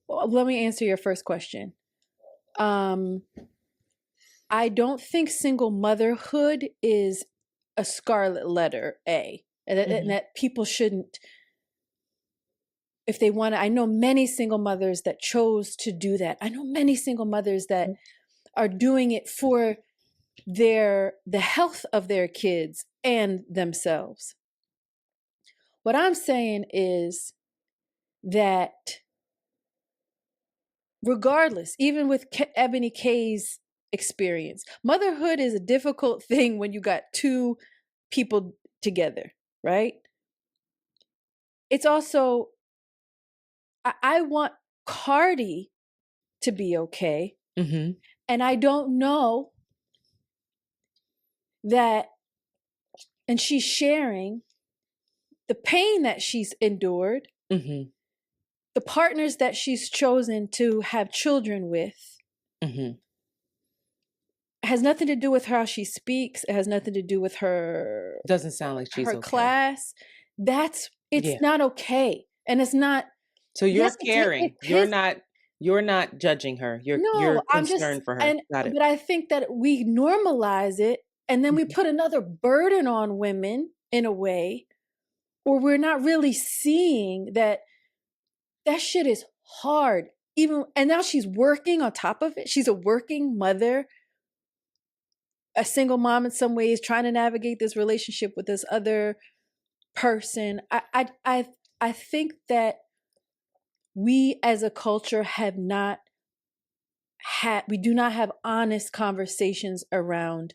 let me answer your first question. I don't think single motherhood is a scarlet letter A, and that people shouldn't, if they want to. I know many single mothers that chose to do that. I know many single mothers that are doing it for the health of their kids and themselves. What I'm saying is that regardless, even with Ebony K's experience, motherhood is a difficult thing when you got two people together, right? It's also, I want Cardi to be okay. And I don't know that, and she's sharing the pain that she's endured, the partners that she's chosen to have children with. It has nothing to do with how she speaks. It has nothing to do with her. Doesn't sound like she's her okay. Class. It's not okay, and it's not. So you're caring. You're not judging her. You're concerned for her. Got it. But I think that we normalize it, and then we put another burden on women in a way, or we're not really seeing that shit is hard. And now she's working on top of it. She's a working mother, a single mom in some ways, trying to navigate this relationship with this other person. I think that we as a culture we do not have honest conversations around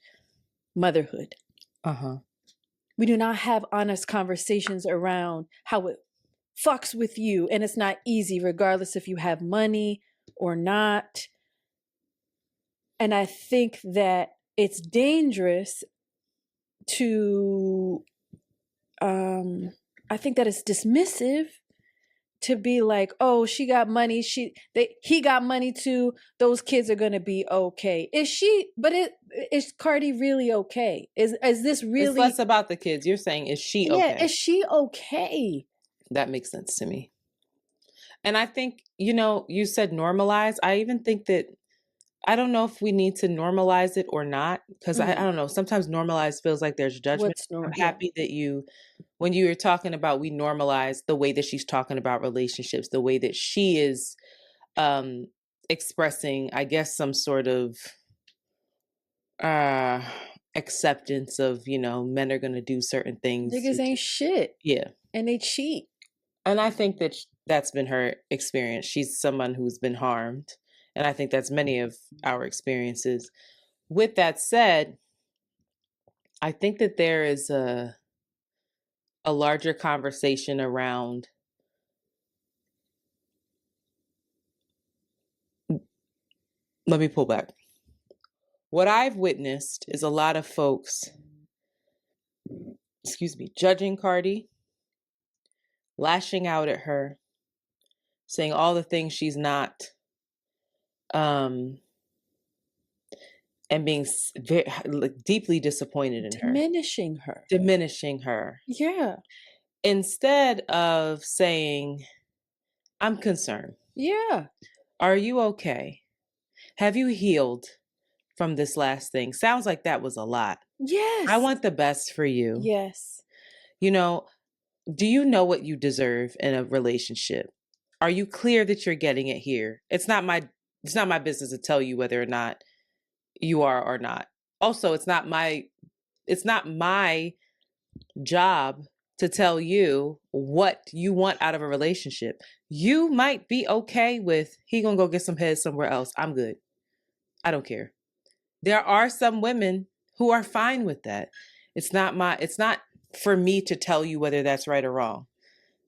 motherhood. We do not have honest conversations around how it fucks with you, and it's not easy regardless if you have money or not. And I think that it's dangerous to I think that it's dismissive to be like, oh, she got money, he got money too, those kids are gonna be okay. Is Cardi really okay? Is this really? It's less about the kids. You're saying, is she okay? Yeah, is she okay? That makes sense to me. And I think, you said normalize. I even think that, I don't know if we need to normalize it or not, because I don't know. Sometimes normalize feels like there's judgment. I'm happy that when you were talking about, we normalize the way that she's talking about relationships, the way that she is expressing, I guess, some sort of acceptance of, men are going to do certain things. Niggas ain't shit. Yeah. And they cheat. And I think that that's been her experience. She's someone who's been harmed. And I think that's many of our experiences. With that said, I think that there is a larger conversation around, let me pull back. What I've witnessed is a lot of folks, judging Cardi, lashing out at her, saying all the things she's not, um, and being deeply disappointed in her. Diminishing her. Yeah. Instead of saying, I'm concerned. Yeah. Are you okay? Have you healed from this last thing? Sounds like that was a lot. Yes. I want the best for you. Yes. You know, do you know what you deserve in a relationship? Are you clear that you're getting it here? It's not my business to tell you whether or not you are or not. Also, it's not my job to tell you what you want out of a relationship. You might be okay with, he gonna go get some head somewhere else. I'm good. I don't care. There are some women who are fine with that. It's not for me to tell you whether that's right or wrong,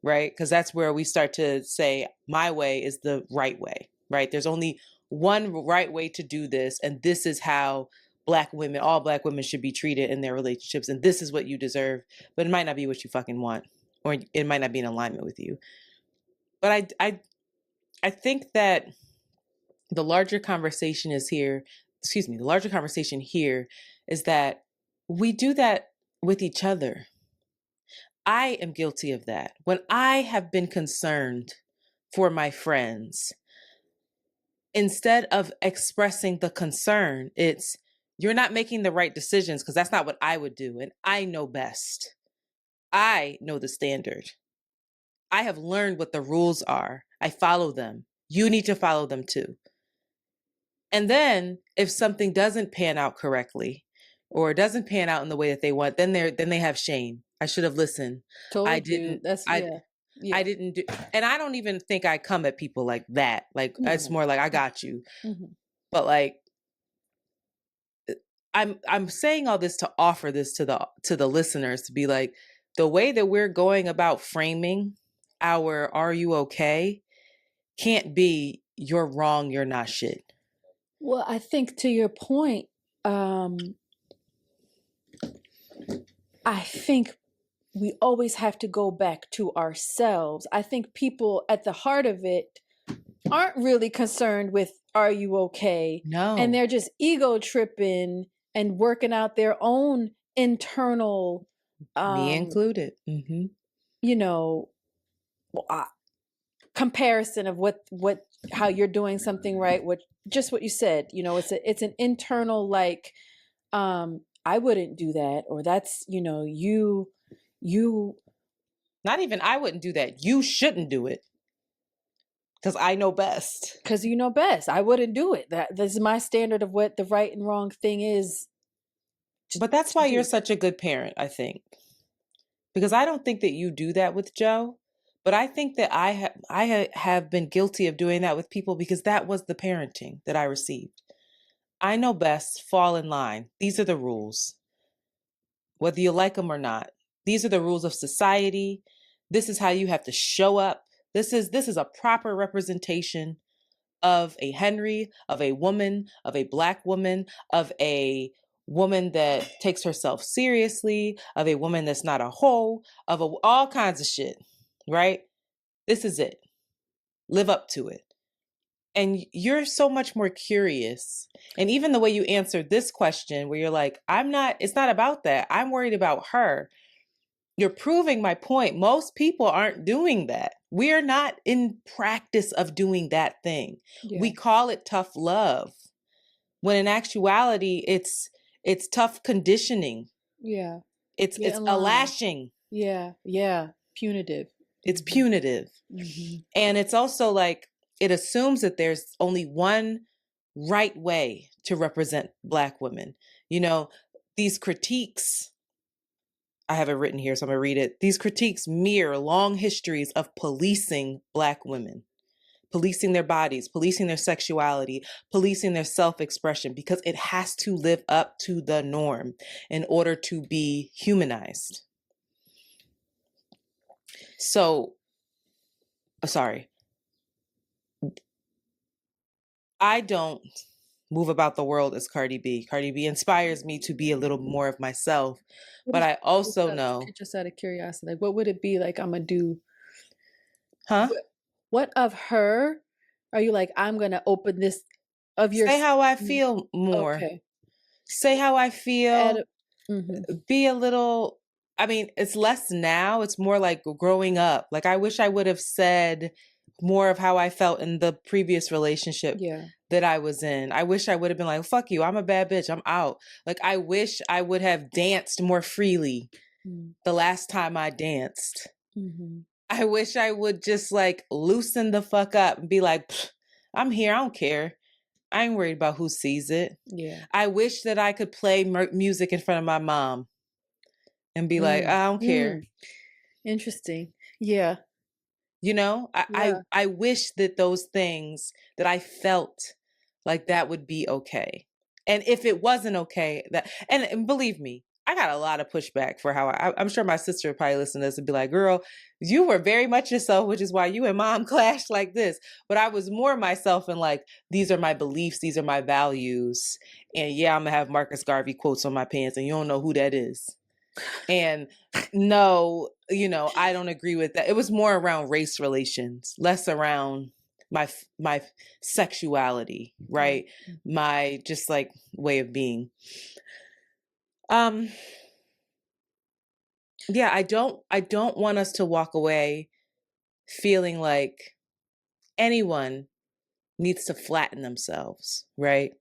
right? Because that's where we start to say my way is the right way, right? There's only one right way to do this, and this is how all Black women should be treated in their relationships, and this is what you deserve. But it might not be what you fucking want, or it might not be in alignment with you. But I think that the larger conversation here is that we do that with each other. I am guilty of that. When I have been concerned for my friends, instead of expressing the concern, it's, you're not making the right decisions, because that's not what I would do. And I know best. I know the standard. I have learned what the rules are. I follow them. You need to follow them too. And then if something doesn't pan out correctly, or doesn't pan out in the way that they want, then they have shame. I should have listened. I didn't. I didn't do, and I don't even think I come at people like that. Like, it's more like, I got you. Mm-hmm. But like, I'm saying all this to offer this to the listeners, to be like, the way that we're going about framing our "Are you okay?" can't be "You're wrong, you're not shit." Well, I think to your point, I think we always have to go back to ourselves. I think people at the heart of it aren't really concerned with, are you okay? No. And they're just ego tripping and working out their own internal, me included, mm-hmm. You know, comparison of how you're doing something right, just what you said, it's an internal, like, I wouldn't do that, or that's, you not even, I wouldn't do that, you shouldn't do it, because I know best. Because you know best. I wouldn't do it. This is my standard of what the right and wrong thing is. But that's why you're such a good parent, I think. Because I don't think that you do that with Joe, but I think that I have been guilty of doing that with people, because that was the parenting that I received. I know best, fall in line. These are the rules. Whether you like them or not. These are the rules of society. This is how you have to show up. This is a proper representation of a Henry, of a woman, of a Black woman, of a woman that takes herself seriously, of a woman that's not a hoe, of all kinds of shit, right? This is it. Live up to it. And you're so much more curious. And even the way you answered this question, where you're like, it's not about that. I'm worried about her. You're proving my point. Most people aren't doing that. We're not in practice of doing that thing. Yeah. We call it tough love, when in actuality, it's tough conditioning. Yeah. It's a lashing. Yeah. Yeah. Punitive. It's punitive. Mm-hmm. And it's also like, it assumes that there's only one right way to represent Black women. These critiques, I have it written here, so I'm going to read it. These critiques mirror long histories of policing Black women, policing their bodies, policing their sexuality, policing their self-expression, because it has to live up to the norm in order to be humanized. So, sorry. I don't move about the world as Cardi B. Cardi B inspires me to be a little more of myself, but I also know. Just out of curiosity, like, what would it be like? I'm gonna do. Huh? What of her are you like? I'm gonna open this of your. Say how I feel more. Okay. Say how I feel. Mm-hmm. Be a little. I mean, it's less now. It's more like growing up. Like, I wish I would have said more of how I felt in the previous relationship that I was in. I wish I would have been like, fuck you, I'm a bad bitch, I'm out. Like, I wish I would have danced more freely the last time I danced. Mm-hmm. I wish I would just like loosen the fuck up and be like, I'm here, I don't care. I ain't worried about who sees it. Yeah. I wish that I could play music in front of my mom and be like, I don't care. Interesting. Yeah. You know, I wish that those things that I felt like that would be okay. And if it wasn't okay, and believe me, I got a lot of pushback for how I'm sure my sister would probably listen to this and be like, girl, you were very much yourself, which is why you and mom clashed like this. But I was more myself and like, these are my beliefs, these are my values. And yeah, I'm gonna have Marcus Garvey quotes on my pants and you don't know who that is. And no, you know, I don't agree with that. It was more around race relations, less around my sexuality, right? My just like way of being. Yeah, I don't want us to walk away feeling like anyone needs to flatten themselves, right?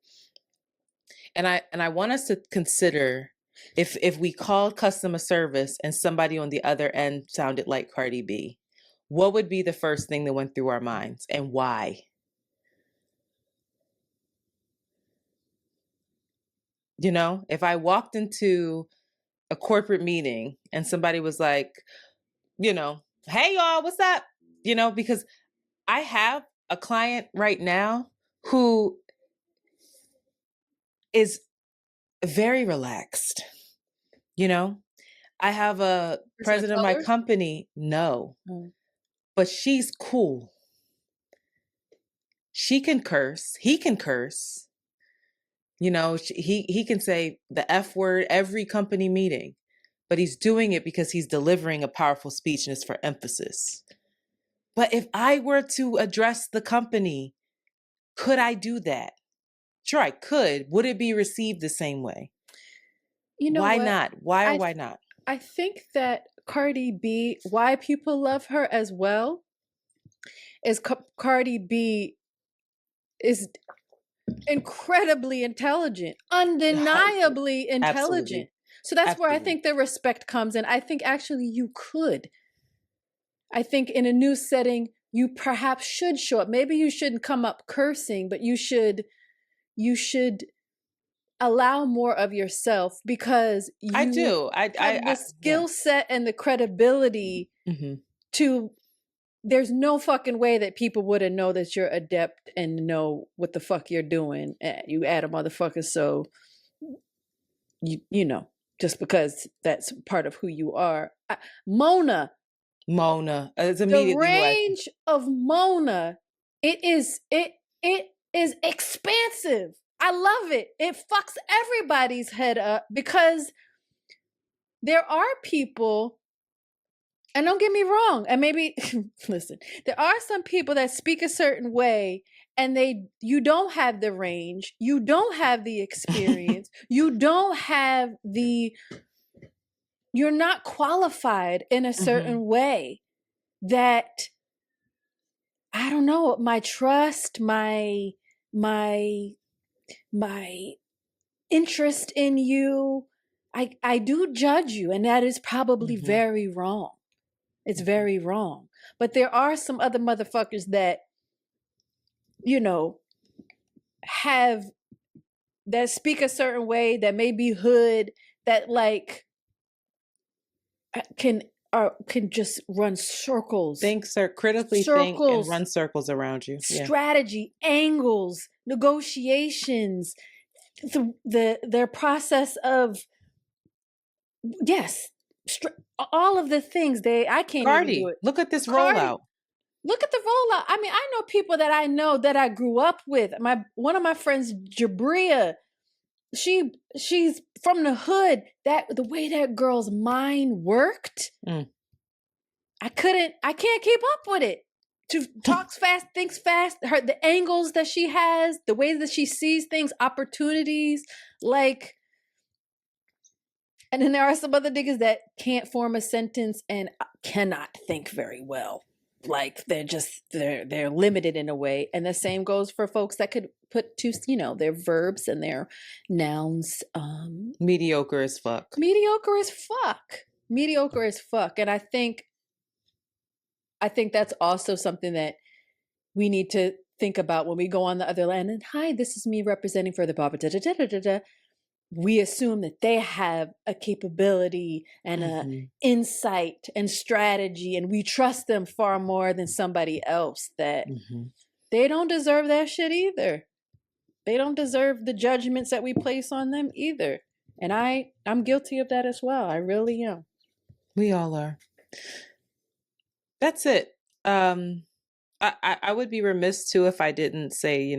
And I want us to consider if we called customer service and somebody on the other end sounded like Cardi B, what would be the first thing that went through our minds and why? You know, if I walked into a corporate meeting and somebody was like, you know, hey y'all, what's up? You know, because I have a client right now who is very relaxed, you know? I have a president of my company. No, but she's cool. She can curse. He can curse. You know, he can say the F word every company meeting, but he's doing it because he's delivering a powerful speech and it's for emphasis. But if I were to address the company, could I do that? Sure, I could. Would it be received the same way? You know why what? not? Why not? I think that Cardi B, why people love her as well, is Cardi B is incredibly intelligent, undeniably intelligent. Absolutely. So that's where I think the respect comes in. I think actually you could. I think in a new setting, you perhaps should show up. Maybe you shouldn't come up cursing, but you should allow more of yourself because you have the skill set and the credibility to. There's no fucking way that people wouldn't know that you're adept and know what the fuck you're doing. You add a motherfucker, so you know, just because that's part of who you are. Mona, is immediately the range of Mona, it is expansive. I love it. It fucks everybody's head up because there are people, and don't get me wrong, and maybe listen, there are some people that speak a certain way and you don't have the range, you don't have the experience, you're not qualified in a certain way that, I don't know, my trust, my interest in you, I do judge you, and that is probably very wrong. It's very wrong. But there are some other motherfuckers that, you know, that speak a certain way, that may be hood, that like can just run circles. Critically think and run circles around you. Strategy, angles, negotiations, their process of all of the things I can't Cardi, even do it. Look at this rollout. Look at the rollout. I mean, I know people that I know that I grew up with. One of my friends, Jabria, she's from the hood. The way that girl's mind worked, I can't keep up with it. She talks fast, thinks fast. The angles that she has, the way that she sees things, opportunities, like. And then there are some other niggas that can't form a sentence and cannot think very well. Like they're limited in a way. And the same goes for folks that could put their verbs and their nouns. Mediocre as fuck. And I think that's also something that we need to think about when we go on the other end. And hi, this is me representing for the Baba. We assume that they have a capability and an insight and strategy, and we trust them far more than somebody else. That they don't deserve that shit either. They don't deserve the judgments that we place on them either. And I'm guilty of that as well. I really am. We all are. That's it. I would be remiss too if I didn't say,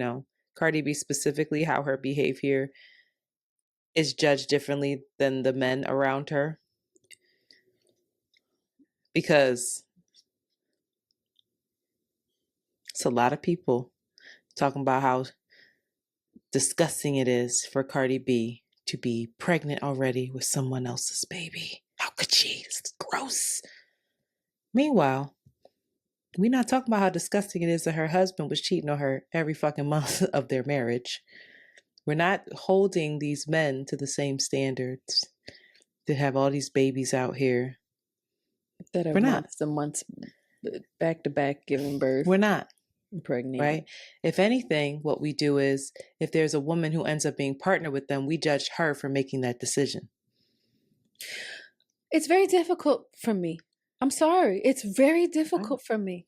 Cardi B specifically, how her behavior is judged differently than the men around her. Because it's a lot of people talking about how disgusting it is for Cardi B to be pregnant already with someone else's baby. How could she? It's gross. Meanwhile, we're not talking about how disgusting it is that her husband was cheating on her every fucking month of their marriage. We're not holding these men to the same standards to have all these babies out here. That are months and months back to back giving birth. We're not. Pregnant. Right? If anything, what we do is, if there's a woman who ends up being partnered with them, we judge her for making that decision. It's very difficult for me. I'm sorry. It's very difficult for me.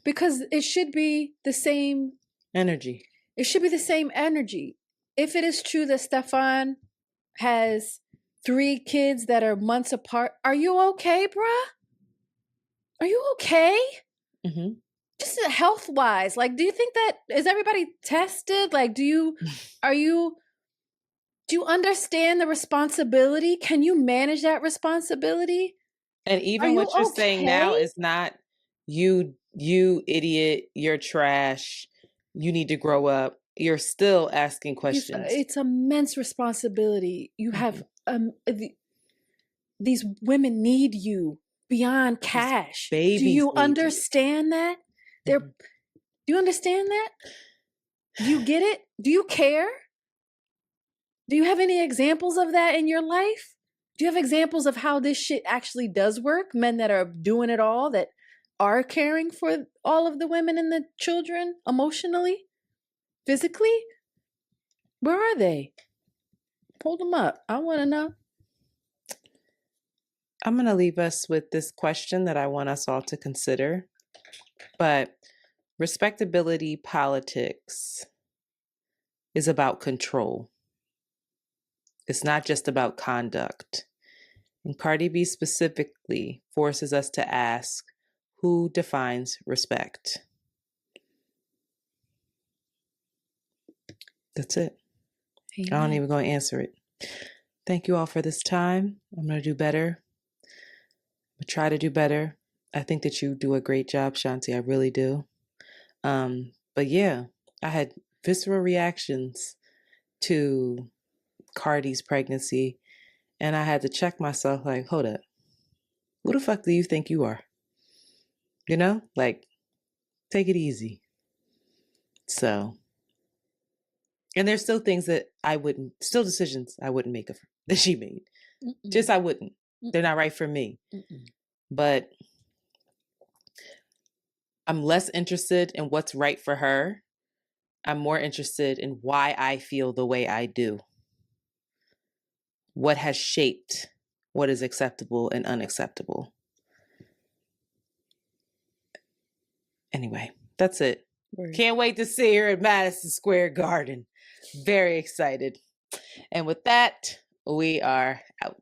Because it should be the same energy. It should be the same energy. If it is true that Stefan has 3 kids that are months apart, are you okay, bruh? Are you okay? Just health-wise. Like, do you think that, is everybody tested? Like, do you understand the responsibility? Can you manage that responsibility? And even what you're saying now is not, you idiot, you're trash, you need to grow up. You're still asking questions. It's immense responsibility. You have, these women need you beyond cash. Do you understand that? Do you understand that? Do you get it? Do you care? Do you have any examples of that in your life? Do you have examples of how this shit actually does work? Men that are doing it all, that are caring for all of the women and the children emotionally, physically? Where are they? Hold them up. I want to know. I'm going to leave us with this question that I want us all to consider. But respectability politics is about control. It's not just about conduct. And Cardi B specifically forces us to ask, who defines respect? That's it. Amen. I don't even going to answer it. Thank you all for this time. I'm going to do better. I'm going to try to do better. I think that you do a great job, Shanti. I really do. But yeah, I had visceral reactions to Cardi's pregnancy, and I had to check myself like, hold up. Who the fuck do you think you are? Like, take it easy. So, and there's still things that decisions I wouldn't make of her, that she made. Just I wouldn't. They're not right for me. But I'm less interested in what's right for her. I'm more interested in why I feel the way I do. What has shaped what is acceptable and unacceptable. Anyway, that's it. Right. Can't wait to see her at Madison Square Garden. Very excited. And with that, we are out.